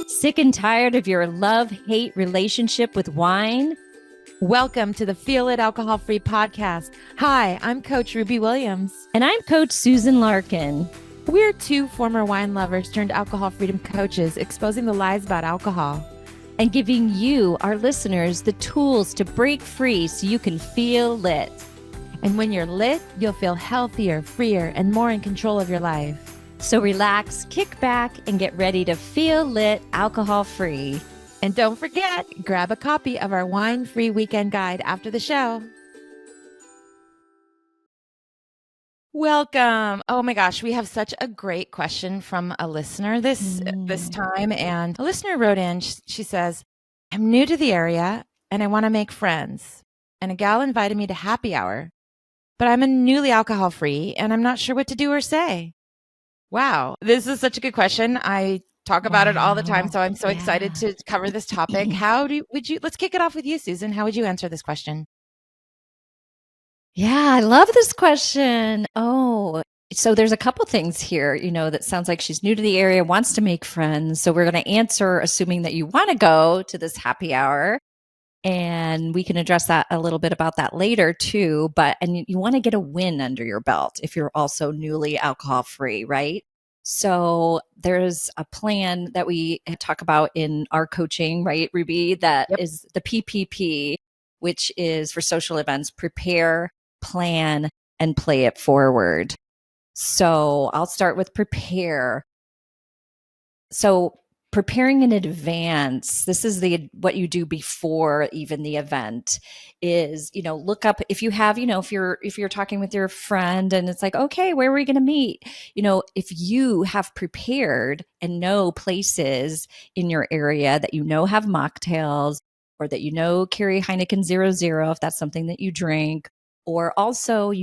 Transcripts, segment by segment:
Sick and tired of your love-hate relationship with wine? Welcome to the Feel It Alcohol Free podcast. Hi, I'm Coach Ruby Williams. And I'm Coach Susan Larkin. We're two former wine lovers turned alcohol freedom coaches, exposing the lies about alcohol and giving you, our listeners, the tools to break free so you can feel lit. And when you're lit, you'll feel healthier, freer, and more in control of your life. So relax, kick back, and get ready to feel lit alcohol-free. And don't forget, grab a copy of our wine-free weekend guide after the show. Welcome. Oh my gosh, we have such a great question from a listener this time. And a listener wrote in, she says, I'm new to the area and I want to make friends. And a gal invited me to happy hour, but I'm a newly alcohol free and I'm not sure what to do or say. Wow, this is such a good question. I talk about it all the time, so I'm so excited to cover this topic. Let's kick it off with you, Susan. How would you answer this question? Yeah, I love this question. Oh, so there's a couple things here, that sounds like she's new to the area, wants to make friends. So we're going to answer assuming that you want to go to this happy hour. And we can address that a little bit about that later too. And you want to get a win under your belt if you're also newly alcohol free, right? So there's a plan that we talk about in our coaching, right, Ruby? That is the PPP, which is for social events: prepare, plan, and play it forward. So I'll start with prepare. So preparing in advance, this is what you do before even the event is, look up if you have, if you're talking with your friend and it's like, okay, where are we going to meet? If you have prepared and know places in your area that have mocktails or that carry Heineken 00 if that's something that you drink, or also,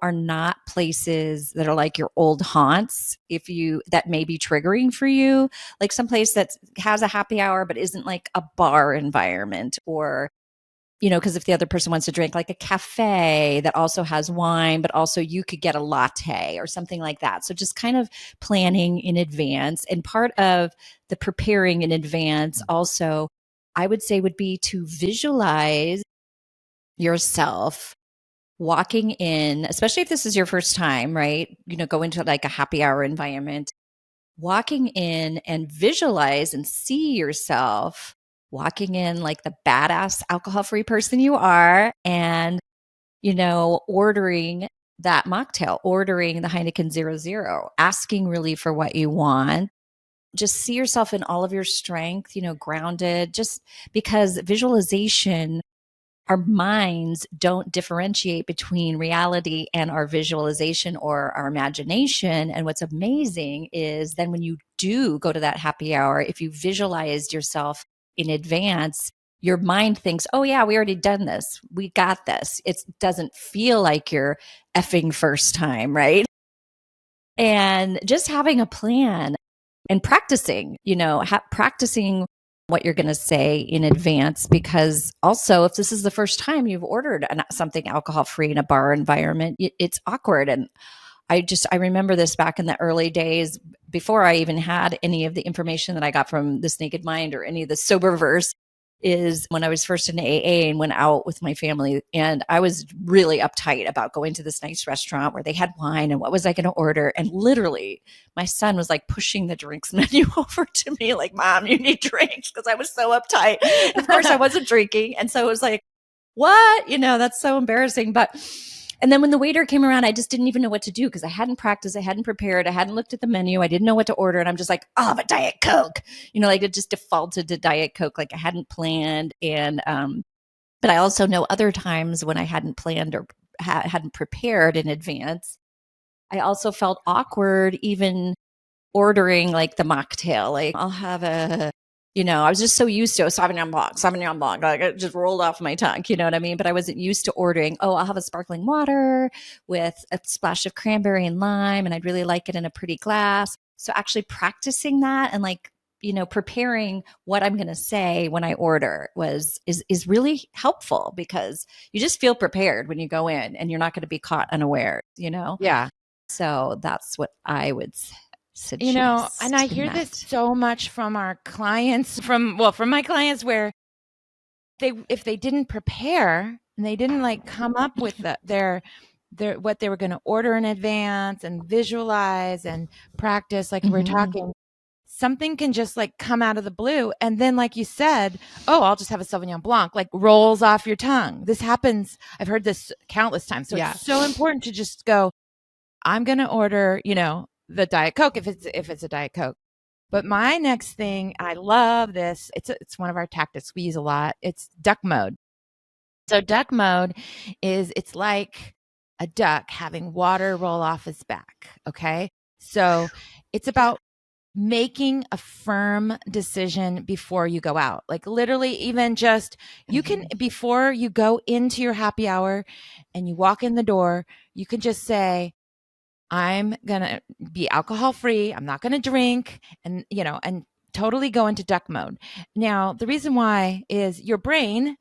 are not places that are like your old haunts, that may be triggering for you, like some place that has a happy hour, but isn't like a bar environment, or, because if the other person wants to drink, like a cafe that also has wine, but also you could get a latte or something like that. So just kind of planning in advance. And part of the preparing in advance also, I would say, would be to visualize yourself walking in, especially if this is your first time, right? Go into like a happy hour environment, walking in and visualize and see yourself walking in like the badass alcohol-free person you are and, ordering that mocktail, ordering the Heineken 00, asking really for what you want. Just see yourself in all of your strength, grounded, just because visualization, our minds don't differentiate between reality and our visualization or our imagination. And what's amazing is then when you do go to that happy hour, if you visualized yourself in advance, your mind thinks, oh yeah, we already done this. We got this. It doesn't feel like your effing first time, right? And just having a plan and practicing, practicing what you're going to say in advance, because also if this is the first time you've ordered something alcohol-free in a bar environment, it's awkward. And I remember this back in the early days before I even had any of the information that I got from This Naked Mind or any of the Soberverse, is when I was first in AA and went out with my family. And I was really uptight about going to this nice restaurant where they had wine and what was I going to order. And literally my son was like pushing the drinks menu over to me like, Mom, you need drinks, because I was so uptight. And of course I wasn't drinking. And so it was like, what? That's so embarrassing. And then when the waiter came around, I just didn't even know what to do because I hadn't practiced, I hadn't prepared, I hadn't looked at the menu, I didn't know what to order. And I'm just like, oh, but Diet Coke, like it just defaulted to Diet Coke, like I hadn't planned. And, but I also know other times when I hadn't planned or hadn't prepared in advance, I also felt awkward even ordering like the mocktail. Like I'll have I was just so used to Sauvignon Blanc, like it just rolled off my tongue, you know what I mean? But I wasn't used to ordering, I'll have a sparkling water with a splash of cranberry and lime, and I'd really like it in a pretty glass. So actually practicing that and like, preparing what I'm going to say when I order is really helpful, because you just feel prepared when you go in and you're not going to be caught unaware, Yeah. So that's what I would And I hear this so much from our clients, from my clients, where if they didn't prepare and they didn't like come up with their what they were going to order in advance and visualize and practice, like we're talking, something can just like come out of the blue. And then, like you said, oh, I'll just have a Sauvignon Blanc, like rolls off your tongue. This happens. I've heard this countless times. So it's so important to just go, I'm going to order, the Diet Coke if it's a Diet Coke. But my next thing, I love this. It's one of our tactics we use a lot. It's duck mode. So duck mode it's like a duck having water roll off his back. Okay. So it's about making a firm decision before you go out. Like literally, even just you can, before you go into your happy hour and you walk in the door, you can just say, I'm going to be alcohol free. I'm not going to drink, and totally go into duck mode. Now, the reason why is your brain,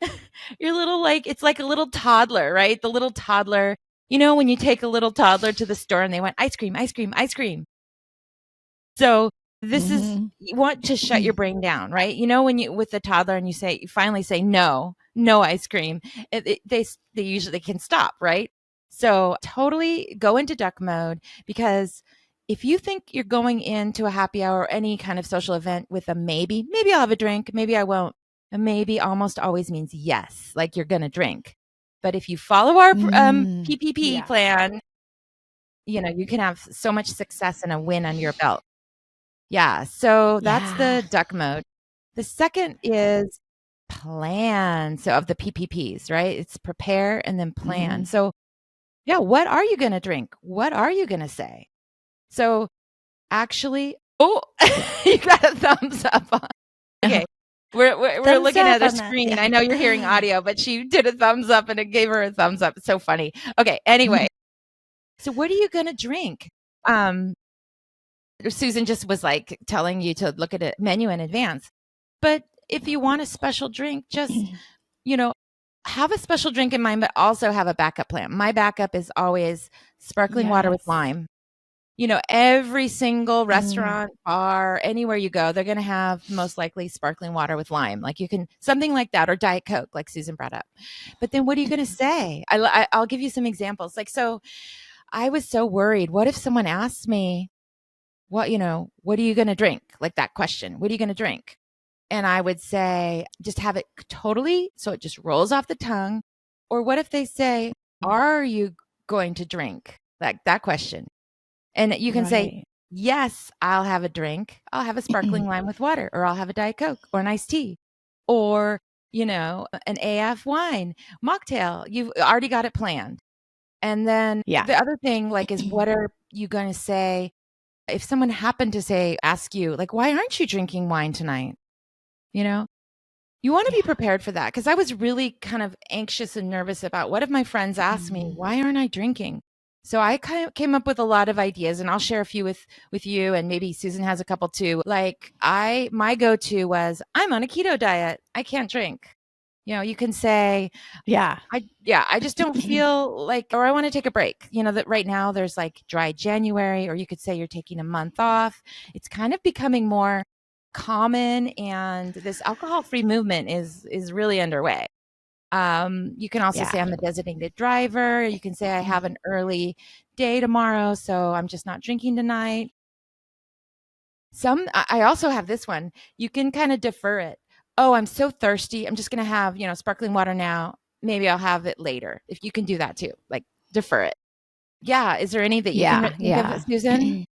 your little, it's like a little toddler, right? The little toddler, when you take a little toddler to the store and they want ice cream, ice cream, ice cream. So this is, you want to shut your brain down, right? When you, with the toddler and you finally say, no ice cream, they usually can stop, right? So totally go into duck mode, because if you think you're going into a happy hour or any kind of social event with a maybe I'll have a drink, maybe I won't. A maybe almost always means yes, like you're going to drink. But if you follow our PPP plan, you can have so much success and a win on your belt. Yeah. So that's the duck mode. The second is plan. So of the PPPs, right? It's prepare and then plan. So yeah, what are you going to drink? What are you going to say? So actually, you got a thumbs up. Okay. We're looking at a screen, and I know you're hearing audio, but she did a thumbs up and it gave her a thumbs up. It's so funny. Okay. Anyway, so what are you going to drink? Susan just was like telling you to look at a menu in advance. But if you want a special drink, just, have a special drink in mind, but also have a backup plan. My backup is always sparkling water with lime. Every single restaurant, bar, anywhere you go, they're going to have most likely sparkling water with lime. Like you can, something like that, or Diet Coke, like Susan brought up. But then what are you going to say? I'll give you some examples. Like, so I was so worried. What if someone asked me, what are you going to drink? Like that question, what are you going to drink? And I would say, just have it totally, so it just rolls off the tongue. Or what if they say, are you going to drink? Like that question. And you can say, yes, I'll have a drink. I'll have a sparkling lime with water, or I'll have a Diet Coke or an iced tea, or, an AF wine, mocktail. You've already got it planned. And then the other thing, is what are you going to say if someone happened to ask you, like, why aren't you drinking wine tonight? You want to be prepared for that. Because I was really kind of anxious and nervous about, what if my friends ask me, why aren't I drinking? So I kind of came up with a lot of ideas, and I'll share a few with you, and maybe Susan has a couple too. Like my go-to was, I'm on a keto diet. I can't drink. You can say, I just don't feel like, or I want to take a break. That right now there's like dry January, or you could say you're taking a month off. It's kind of becoming more common, and this alcohol-free movement is really underway. You can also say, I'm a designated driver. You can say, I have an early day tomorrow, so I'm just not drinking tonight. I also have this one. You can kind of defer it. Oh, I'm so thirsty. I'm just going to have, sparkling water now. Maybe I'll have it later. If you can do that too, like defer it. Yeah. Is there any that you can think of, Susan?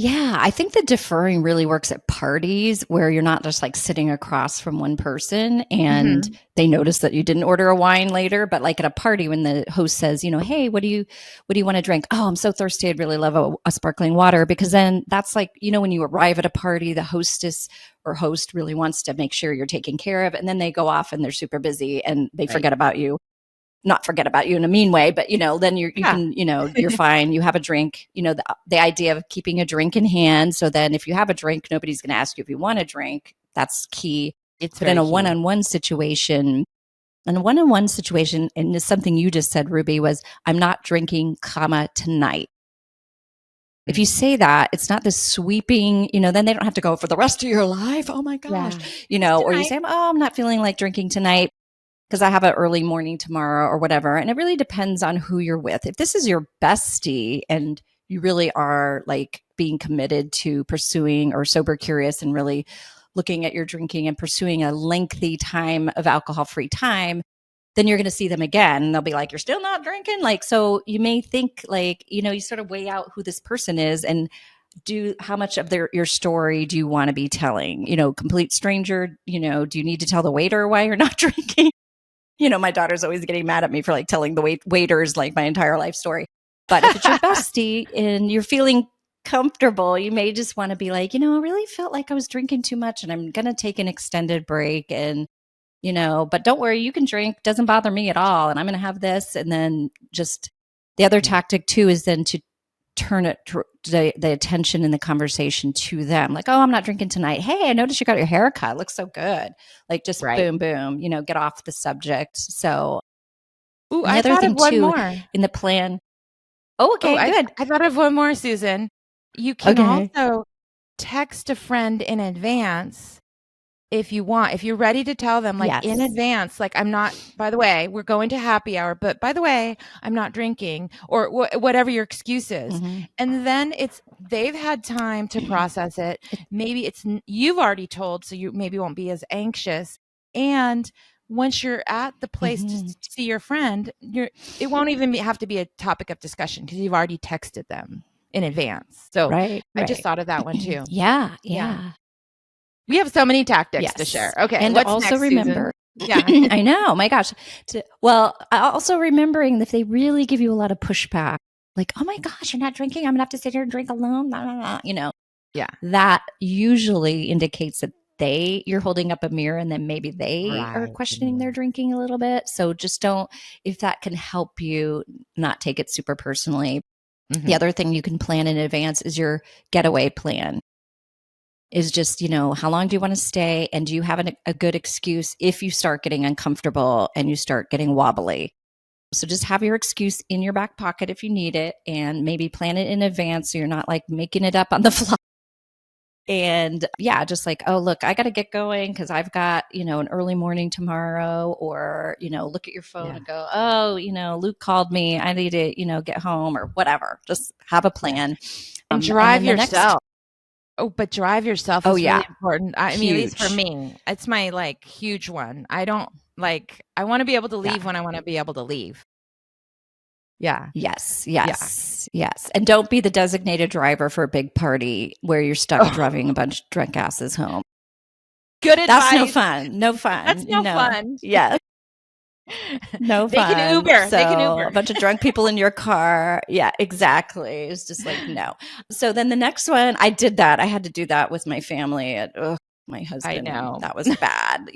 Yeah, I think the deferring really works at parties where you're not just like sitting across from one person and they notice that you didn't order a wine later, but like at a party when the host says, hey, what do you want to drink? Oh, I'm so thirsty. I'd really love a sparkling water, because then that's like, when you arrive at a party, the hostess or host really wants to make sure you're taken care of, and then they go off and they're super busy and they forget about you. Not forget about you in a mean way, but then you can, you're fine. You have a drink, the idea of keeping a drink in hand. So then if you have a drink, nobody's going to ask you if you want a drink. That's key. But in a one-on-one situation, and it's something you just said, Ruby, was, I'm not drinking, tonight. If you say that, it's not this sweeping, then they don't have to go for the rest of your life. Oh my gosh, Yeah. Just or you tonight. say, oh, I'm not feeling like drinking tonight because I have an early morning tomorrow or whatever. And it really depends on who you're with. If this is your bestie and you really are like being committed to pursuing or sober curious and really looking at your drinking and pursuing a lengthy time of alcohol free time, then you're going to see them again and they'll be like, you're still not drinking. Like, so you may think like, you sort of weigh out who this person is and how much of your story do you want to be telling? Complete stranger, do you need to tell the waiter why you're not drinking? My daughter's always getting mad at me for like telling the waiters like my entire life story. But if it's your bestie and you're feeling comfortable, you may just want to be like, I really felt like I was drinking too much and I'm going to take an extended break and, but don't worry, you can drink, doesn't bother me at all. And I'm going to have this. And then just the other tactic too is then to turn the attention in the conversation to them. Like, oh, I'm not drinking tonight. Hey, I noticed you got your hair cut. Looks so good. Like just boom, boom, get off the subject. So, Ooh, and the I other thought of thing one too more. in the plan. Oh, okay, good. I thought of one more, Susan. You can also text a friend in advance if you want, if you're ready to tell them like in advance, like by the way, we're going to happy hour, but by the way, I'm not drinking or whatever your excuse is. Mm-hmm. And then they've had time to process it. Maybe you've already told, so you maybe won't be as anxious. And once you're at the place to see your friend, it won't even have to be a topic of discussion because you've already texted them in advance. So I just thought of that one too. Yeah. We have so many tactics to share. Okay. And what's also next, remember, Susan? Yeah. I know. My gosh. Also remembering if they really give you a lot of pushback, like, oh my gosh, you're not drinking. I'm going to have to sit here and drink alone. Blah, blah, blah, Yeah. That usually indicates that you're holding up a mirror and then maybe they are questioning their drinking a little bit. So just if that can help you not take it super personally. Mm-hmm. The other thing you can plan in advance is your getaway plan. Is just, how long do you want to stay? And do you have a good excuse if you start getting uncomfortable and you start getting wobbly? So just have your excuse in your back pocket if you need it and maybe plan it in advance so you're not like making it up on the fly. And yeah, just like, oh, look, I got to get going because I've got, an early morning tomorrow or, look at your phone and go, oh, Luke called me. I need to, get home or whatever. Just have a plan. And drive yourself. But drive yourself is really important. I mean, at least for me, it's my like huge one. I don't I want to be able to leave when I want to be able to leave. Yeah. Yes. And don't be the designated driver for a big party where you're stuck driving a bunch of drunk asses home. Good advice. That's no fun. No fun. That's no fun. Yeah. No fun. They can Uber. So, they can Uber. A bunch of drunk people in your car. Yeah, exactly. It's just like, no. So then the next one, I did that. I had to do that with my family. My husband. I know. That was bad,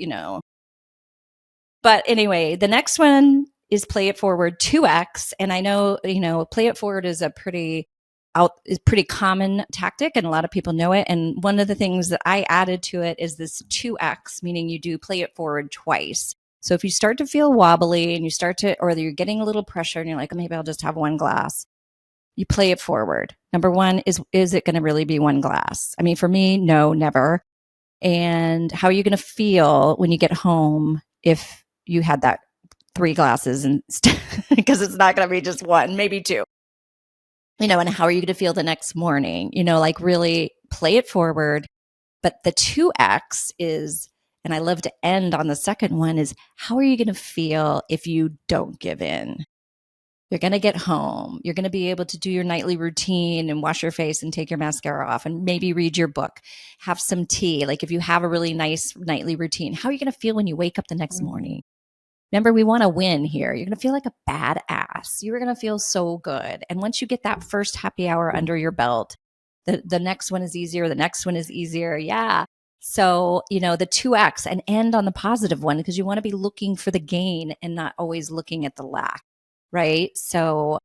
But anyway, the next one is play it forward 2x. And I know, play it forward is pretty common tactic and a lot of people know it. And one of the things that I added to it is this 2x, meaning you do play it forward twice. So if you start to feel wobbly and or you're getting a little pressure and you're like, oh, maybe I'll just have one glass, you play it forward. Number one is it going to really be one glass? I mean, for me, no, never. And how are you going to feel when you get home if you had that 3 glasses and because it's not going to be just one, maybe 2. And how are you going to feel the next morning? Like really play it forward. But the 2x is, and I love to end on the second one, is how are you going to feel if you don't give in? You're going to get home. You're going to be able to do your nightly routine and wash your face and take your mascara off and maybe read your book, have some tea. Like if you have a really nice nightly routine, how are you going to feel when you wake up the next morning? Remember, we want to win here. You're going to feel like a badass. You're going to feel so good. And once you get that first happy hour under your belt, the next one is easier. The next one is easier. Yeah. So, the 2x and end on the positive one because you want to be looking for the gain and not always looking at the lack. Right. So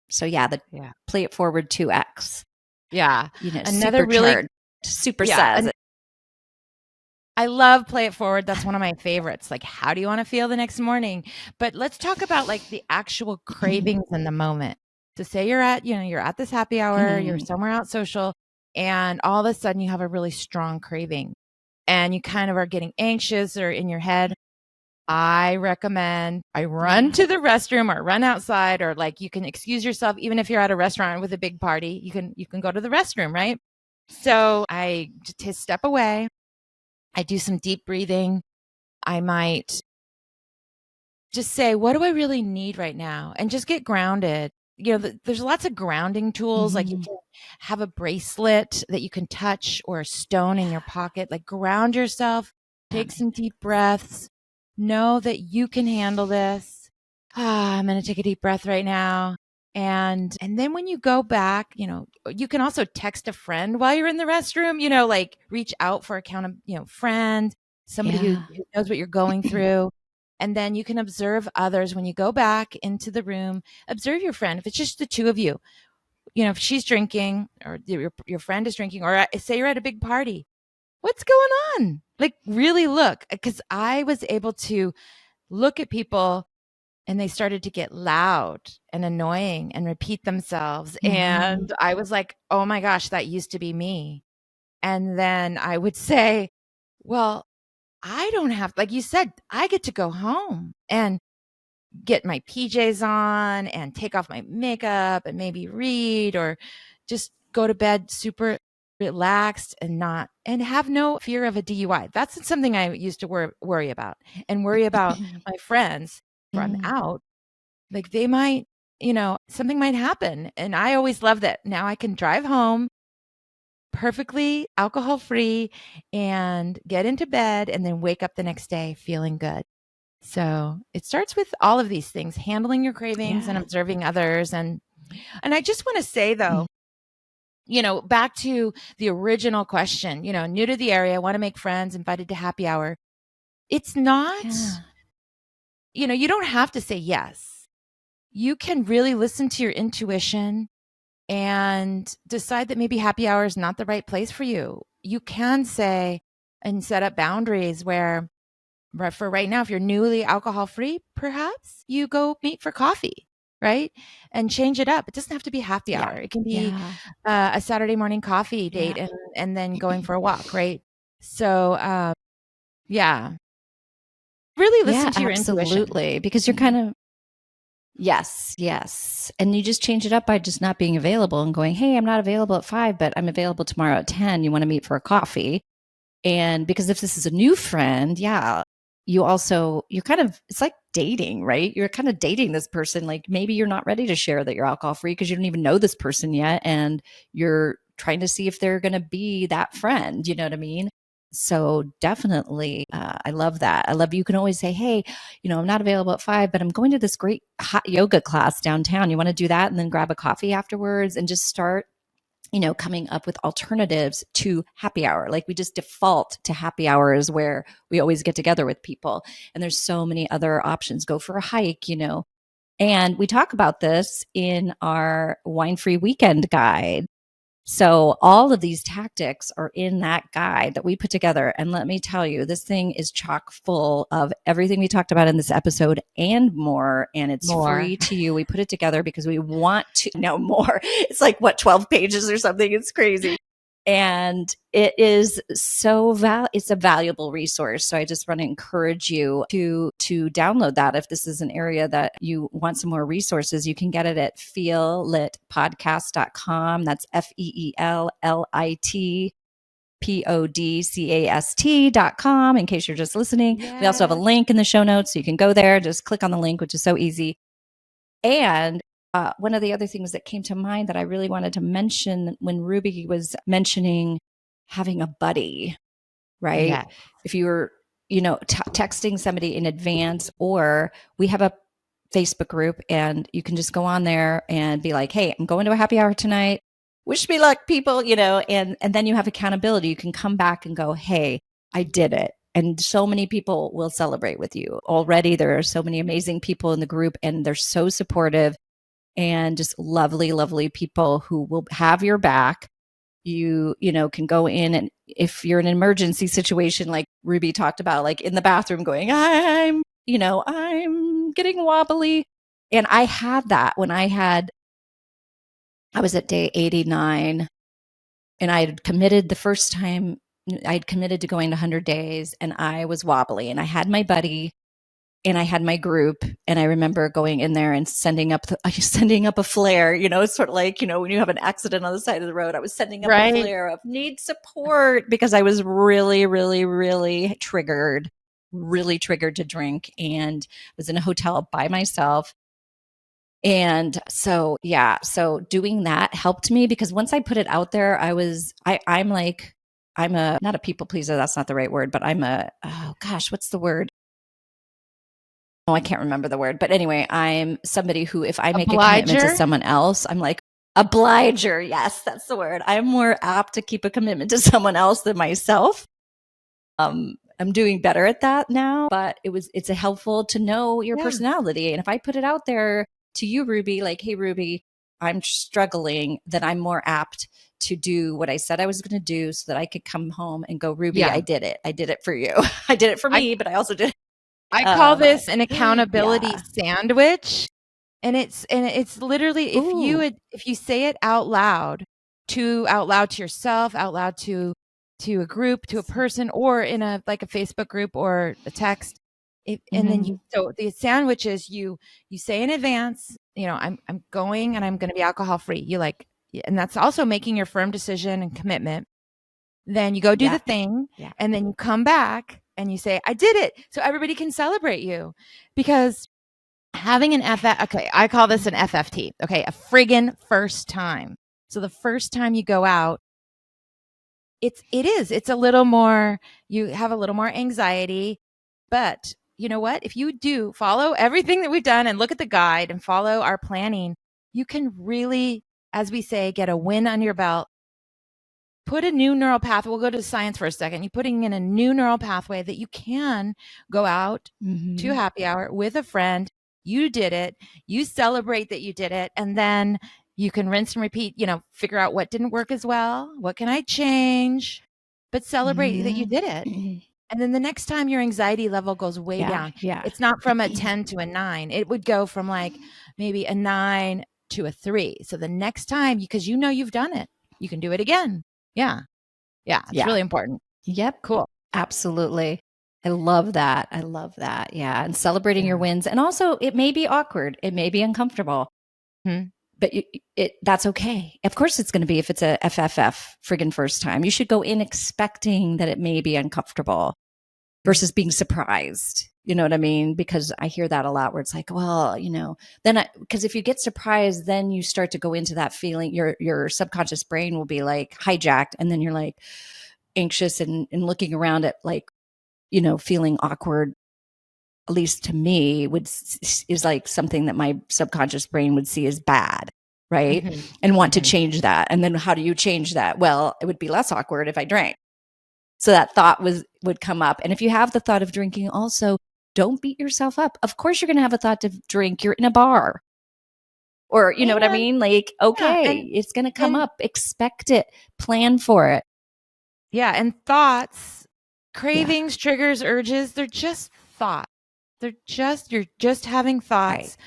yeah, play it forward 2x. Yeah. Another really super says. I love play it forward. That's one of my favorites. Like, how do you want to feel the next morning? But let's talk about like the actual cravings in the moment. So say you're at this happy hour, you're somewhere out social, and all of a sudden you have a really strong craving and you kind of are getting anxious or in your head. I recommend I run to the restroom or run outside, or like you can excuse yourself even if you're at a restaurant with a big party. You can go to the restroom, right? So I just step away. I do some deep breathing. I might just say, what do I really need right now? And just get grounded. There's lots of grounding tools. Like you can have a bracelet that you can touch or a stone in your pocket. Like ground yourself, take some deep breaths, know that you can handle this. I'm going to take a deep breath right now. And then when you go back, you can also text a friend while you're in the restroom, like reach out for friend, somebody who knows what you're going through. And then you can observe others when you go back into the room. Observe your friend. If it's just the two of you, if she's drinking or your friend is drinking, or say you're at a big party, what's going on? Like really look, because I was able to look at people and they started to get loud and annoying and repeat themselves. And I was like, oh my gosh, that used to be me. And then I would say, well, I don't have, like you said, I get to go home and get my PJs on and take off my makeup and maybe read or just go to bed super relaxed and have no fear of a DUI. That's something I used to worry about and worry about my friends if I'm out. Like they might, something might happen. And I always love that now I can drive home perfectly alcohol free and get into bed and then wake up the next day feeling good. So it starts with all of these things, handling your cravings and observing others. And I just want to say though, back to the original question, new to the area, want to make friends, invited to happy hour. It's not, you don't have to say yes. You can really listen to your intuition and decide that maybe happy hour is not the right place for you. You can say and set up boundaries where for right now, if you're newly alcohol free, perhaps you go meet for coffee, right? And change it up. It doesn't have to be happy hour. It can be a Saturday morning coffee date and then going for a walk, right? So, really listen to your intuition. Absolutely. Because you're kind of, yes. And you just change it up by just not being available and going, hey, I'm not available at 5, but I'm available tomorrow at 10. You want to meet for a coffee? And because if this is a new friend, you're kind of, it's like dating, right? You're kind of dating this person. Like maybe you're not ready to share that you're alcohol free because you don't even know this person yet. And you're trying to see if they're going to be that friend. You know what I mean? So definitely, I love that. I love you can always say, hey, I'm not available at 5, but I'm going to this great hot yoga class downtown. You want to do that? And then grab a coffee afterwards and just start coming up with alternatives to happy hour. Like we just default to happy hours where we always get together with people. And there's so many other options. Go for a hike, And we talk about this in our wine-free weekend guide. So all of these tactics are in that guide that we put together. And let me tell you, this thing is chock full of everything we talked about in this episode and more. And it's free to you. We put it together because we want to know more. It's like, 12 pages or something. It's crazy. And it is it's a valuable resource. So I just want to encourage you to download that. If this is an area that you want some more resources, you can get it at feellitpodcast.com. That's feellitpodcast.com in case you're just listening. We also have a link in the show notes. So you can go there, just click on the link, which is so easy. And one of the other things that came to mind that I really wanted to mention when Ruby was having a buddy, right? Yeah. If you were, texting somebody in advance, or we have a Facebook group and you can just go on there and be like, hey, I'm going to a happy hour tonight. Wish me luck, people, and then you have accountability. You can come back and go, hey, I did it. And so many people will celebrate with you. Already there are so many amazing people in the group and they're so supportive and just lovely, lovely people who will have your back. You can go in, and if you're in an emergency situation, like Ruby talked about, like in the bathroom going, I'm getting wobbly. And I had that when I had I was at day 89, and I had committed the first time. I'd committed to going to 100 days, and I was wobbly, and I had my buddy and I had my group, and I remember going in there and sending up a flare. It's sort of like, when you have an accident on the side of the road, I was sending up a Right. flare of need support because I was really, really, really triggered to drink, and was in a hotel by myself. And so, yeah, so doing that helped me because once I put it out there, I'm like, I'm not a people pleaser. That's not the right word, but oh gosh, what's the word? Oh, I can't remember the word. But anyway, I'm somebody who, if I make a commitment to Obliger. someone else, I'm like, obliger. Yes, that's the word. I'm more apt to keep a commitment to someone else than myself. I'm doing better at that now, but it's a helpful to know your Yeah. personality. And if I put it out there to you, Ruby, like, hey, Ruby, I'm struggling, then I'm more apt to do what I said I was going to do so that I could come home and go, Ruby, I Yeah. did it. I did it for you. I did it for I me, but I also did it. I call Um, this an accountability yeah. sandwich. And it's literally Ooh. if you say it out loud to yourself, out loud to a group, to a person, or in a like a Facebook group or a text, and then Mm-hmm. so the sandwich is you say in advance, I'm going and I'm going to be alcohol free. And that's also making your firm decision and commitment. Then you go do the Yeah. thing, Yeah. and then you come back and you say, I did it. So everybody can celebrate you because having an okay, I call this an FFT. Okay, a friggin' first time. So the first time you go out, it's a little more, you have a little more anxiety, but you know what? If you do follow everything that we've done and look at the guide and follow our planning, you can really, as we say, get a win on your belt. Put a new neural pathway. We'll go to science for a second. You're putting in a new neural pathway that you can go out to Mm-hmm. happy hour with a friend. You did it. You celebrate that you did it. And then you can rinse and repeat, figure out what didn't work as well. What can I change? But celebrate that you did it. Mm-hmm. And then the next time your anxiety level goes way Yeah. down, Yeah. it's not from a 10 to a 9. It would go from like maybe a 9 to a 3. So the next time, because you've done it, you can do it again. Yeah. Yeah. It's Yeah. really important. Yep. Cool. Absolutely. I love that. I love that. Yeah. And celebrating your Yeah. wins. And also, it may be awkward, it may be uncomfortable, Hmm. but that's okay. Of course, it's going to be if it's a FFF friggin' first time. You should go in expecting that it may be uncomfortable versus being surprised. You know what I mean? Because I hear that a lot where it's like, well, because if you get surprised, then you start to go into that feeling, your subconscious brain will be like hijacked. And then you're like anxious and looking around at like, feeling awkward, at least to me, is like something that my subconscious brain would see as bad, right? Hmm. And want to Hmm. change that. And then how do you change that? Well, it would be less awkward if I drank. So that thought would come up. And if you have the thought of drinking, also don't beat yourself up. Of course you're going to have a thought to drink. You're in a bar. Or, you know what I And mean? Like, yeah. okay, it's going to come And up. Expect it. Plan for it. yeah. And thoughts, Yeah. cravings, triggers, urges, they're just thoughts. You're just having Right. thoughts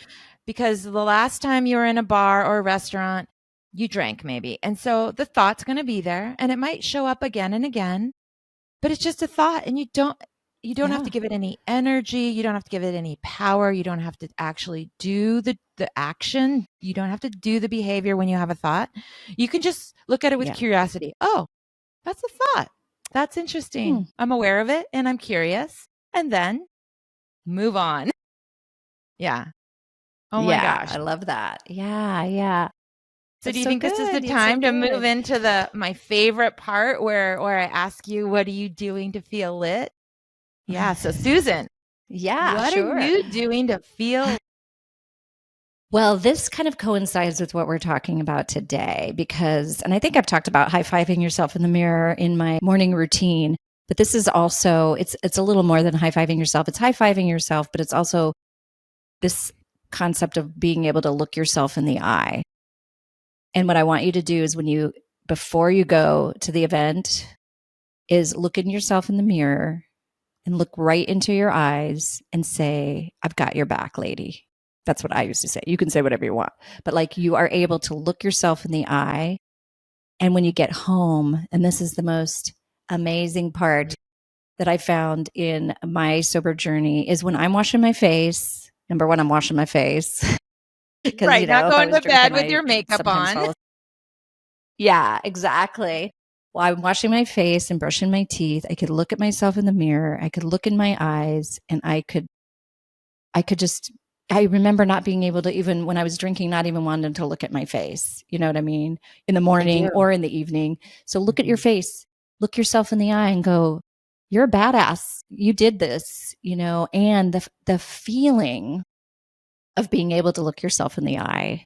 because the last time you were in a bar or a restaurant, you drank maybe. And so the thought's going to be there and it might show up again and again. But it's just a thought and you don't have Yeah. to give it any energy, you don't have to give it any power, you don't have to actually do the action, you don't have to do the behavior when you have a thought. You can just look at it with Yeah. curiosity. Oh, that's a thought. That's Hmm. interesting. I'm aware of it and I'm curious. And then move on. Yeah. Oh my Yeah. gosh. I love that. Yeah. Yeah. So do That's you so think this is the good. It's so time to move good. into the my favorite part where I ask you, what are you doing to feel lit? Yeah. So Susan, Yeah, what are sure. you doing to feel? Well, this kind of coincides with what we're talking about today and I think I've talked about high-fiving yourself in the mirror in my morning routine, but this is also, it's a little more than high-fiving yourself. It's high-fiving yourself, but it's also this concept of being able to look yourself in the eye. And what I want you to do is before you go to the event, is look in yourself in the mirror and look right into your eyes and say, I've got your back, lady. That's what I used to say. You can say whatever you want, but like you are able to look yourself in the eye. And when you get home, and this is the most amazing part that I found in my sober journey, is when I'm washing my face. Number one, I'm washing my face because, Right, not if I going was to bed drinking, with I your makeup sometimes on. fall. Yeah, exactly. Well, I'm washing my face and brushing my teeth. I could look at myself in the mirror. I could look in my eyes, and I could just, I remember not being able to, even when I was drinking, not even wanting to look at my face. You know what I mean? In the I do. morning or in the evening. So look at your face, look yourself in the eye and go, you're a badass. You did this, and the feeling of being able to look yourself in the eye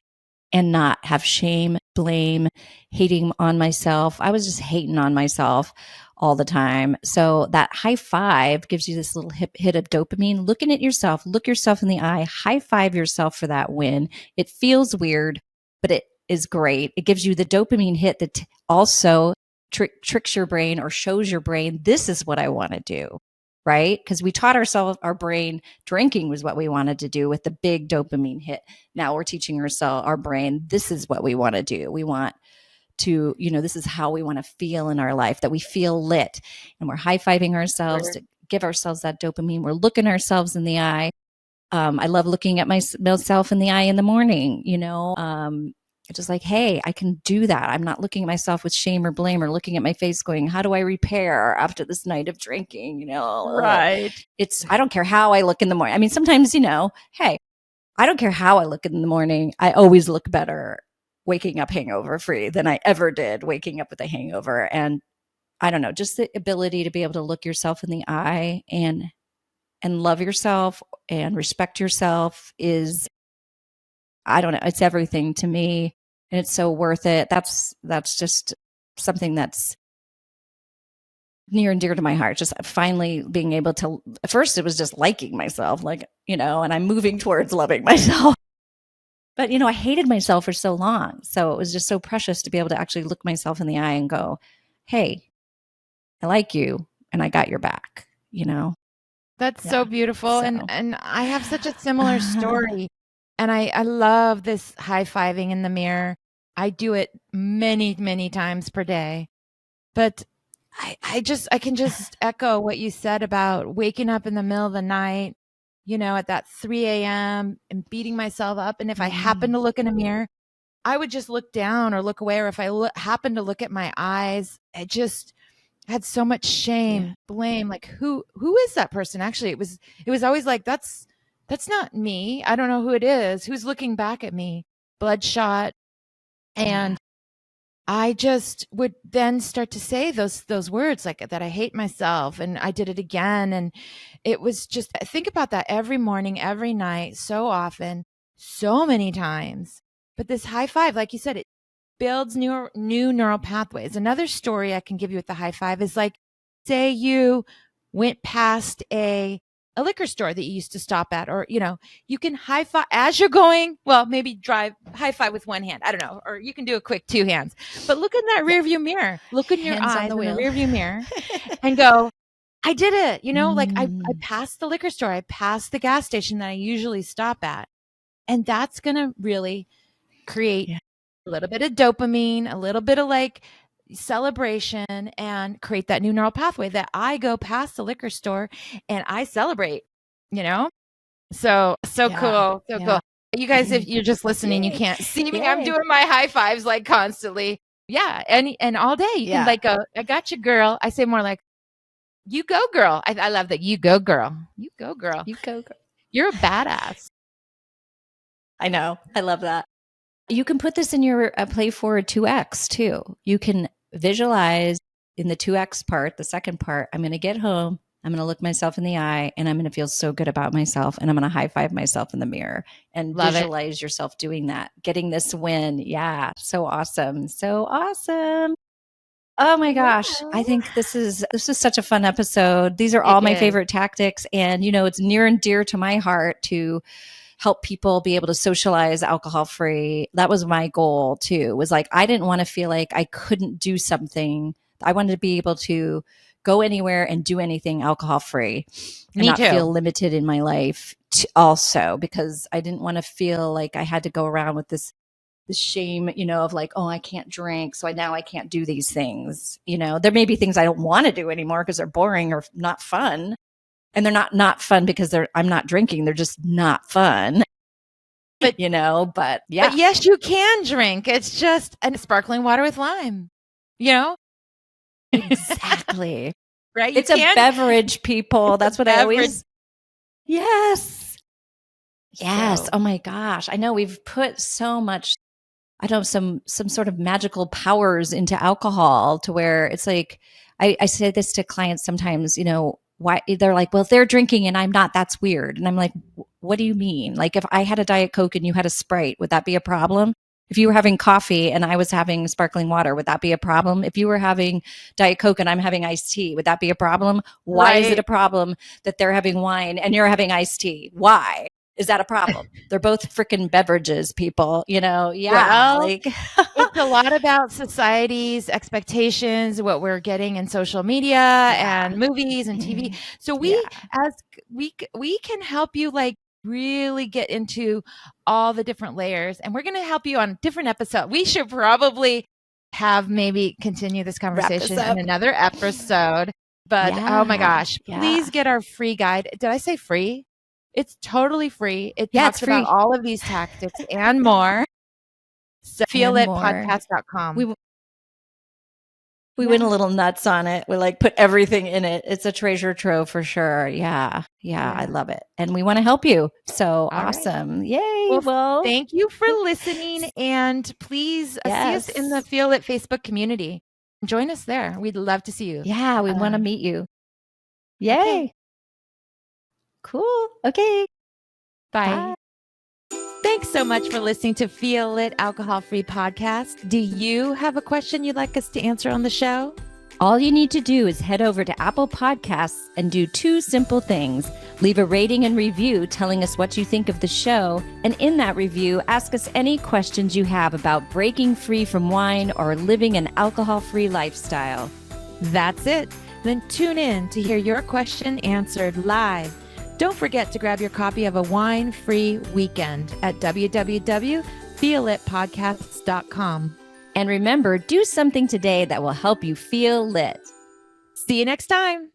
and not have shame, blame, hating on myself. I was just hating on myself all the time. So that high five gives you this little hit of dopamine. Looking at yourself, look yourself in the eye, high five yourself for that win. It feels weird, but it is great. It gives you the dopamine hit that also tricks your brain or shows your brain, this is what I want to do. Right? Because we taught ourselves, our brain, drinking was what we wanted to do with the big dopamine hit. Now we're teaching our brain, this is what we want to do. We want to, this is how we want to feel in our life, that we feel lit. And we're high-fiving ourselves to give ourselves that dopamine. We're looking ourselves in the eye. I love looking at myself in the eye in the morning, just like, hey, I can do that. I'm not looking at myself with shame or blame or looking at my face going, how do I repair after this night of drinking? Right. I don't care how I look in the morning. I mean, sometimes, hey, I don't care how I look in the morning. I always look better waking up hangover free than I ever did waking up with a hangover. And I don't know, just the ability to be able to look yourself in the eye and love yourself and respect yourself is, I don't know, it's everything to me, and it's so worth it. That's just something that's near and dear to my heart. Just finally being able to, at first it was just liking myself, like, and I'm moving towards loving myself. But, I hated myself for so long. So it was just so precious to be able to actually look myself in the eye and go, hey, I like you and I got your back, That's so Yeah. beautiful, and So, I have such a similar story, and I love this high-fiving in the mirror. I do it many, many times per day, but I can just echo what you said about waking up in the middle of the night, at that 3 a.m. and beating myself up, and if I happen to look in a mirror, I would just look down or look away, or if I happen to look at my eyes, it just had so much shame, yeah. blame, like who is that person? Actually, it was always like that's not me. I don't know who it is. Who's looking back at me? Bloodshot. Yeah. And I just would then start to say those words like that I hate myself, and I did it again, and it was just, think about that every morning, every night, so often, so many times. But this high five, like you said, it builds new neural pathways. Another story I can give you with the high five is like, say you went past a liquor store that you used to stop at, or you can high five as you're going. Well, maybe drive high five with one hand. I don't know, or you can do a quick two hands. But look in that Yeah. rear view mirror. Look in your Hands on eyes the in the wheel. rear view mirror and go, I did it. Like I Mm. passed the liquor store. I passed the gas station that I usually stop at. And that's going to really create Yeah. a little bit of dopamine, a little bit of like celebration, and create that new neural pathway that I go past the liquor store and I celebrate, you know? So Yeah. cool. So cool. Yeah. You guys, if you're just listening, you Yay. can't see me. I'm Yay. doing my high fives like constantly. Yeah. And all day you can Yeah. like go, I got you, girl. I say more like, you go, girl. I love that. You go, girl. You go, girl. You go. Girl. You're a badass. I know. I love that. You can put this in your play forward 2X too. You can visualize in the 2X part, the second part, I'm going to get home. I'm going to look myself in the eye and I'm going to feel so good about myself. And I'm going to high five myself in the mirror and Love it. visualize yourself doing that, getting this win. Yeah. So awesome. So awesome. Oh my gosh. I Well, think this is such a fun episode. These are it all my is. favorite tactics. And, it's near and dear to my heart to help people be able to socialize alcohol free. That was my goal too. Was like I didn't want to feel like I couldn't do something. I wanted to be able to go anywhere and do anything alcohol free and Me not too. feel limited in my life also, because I didn't want to feel like I had to go around with this shame, of like, oh, I can't drink, so now I can't do these things. There may be things I don't want to do anymore because they're boring or not fun. And they're not fun because I'm not drinking. They're just not fun. But but yeah. But yes, you can drink. It's just a sparkling water with lime. Exactly. Right? It's a beverage, people. That's what I always. Yes. Yes. So. Oh my gosh. I know we've put so much, I don't know, some sort of magical powers into alcohol to where it's like, I say this to clients sometimes, why they're like, well, if they're drinking and I'm not, that's weird. And I'm like, what do you mean? Like if I had a Diet Coke and you had a Sprite, would that be a problem? If you were having coffee and I was having sparkling water, would that be a problem? If you were having Diet Coke and I'm having iced tea, would that be a problem? Why is it a problem that they're having wine and you're having iced tea? Why? Is that a problem? They're both freaking beverages, people, Yeah. Well, like it's a lot about society's expectations, what we're getting in social media and movies and TV. So we can help you like really get into all the different layers, and we're going to help you on different episodes. We should probably have maybe continue this conversation in another episode. But oh my gosh, please get our free guide. Did I say free? It's totally free. It talks about all of these tactics and more. So feelitpodcast.com. We went a little nuts on it. We like put everything in it. It's a treasure trove for sure. Yeah. I love it. And we want to help you. So awesome. Right. Yay. Well, thank you for listening. And please see us in the Feel It Facebook community. Join us there. We'd love to see you. Yeah. We want to meet you. Yay. Okay. Cool. Okay. Bye. Thanks so much for listening to Feel It Alcohol Free Podcast. Do you have a question you'd like us to answer on the show? All you need to do is head over to Apple Podcasts and do 2 simple things. Leave a rating and review telling us what you think of the show. And in that review, ask us any questions you have about breaking free from wine or living an alcohol-free lifestyle. That's it. Then tune in to hear your question answered live. Don't forget to grab your copy of A Wine-Free Weekend at www.feelitpodcasts.com. And remember, do something today that will help you feel lit. See you next time.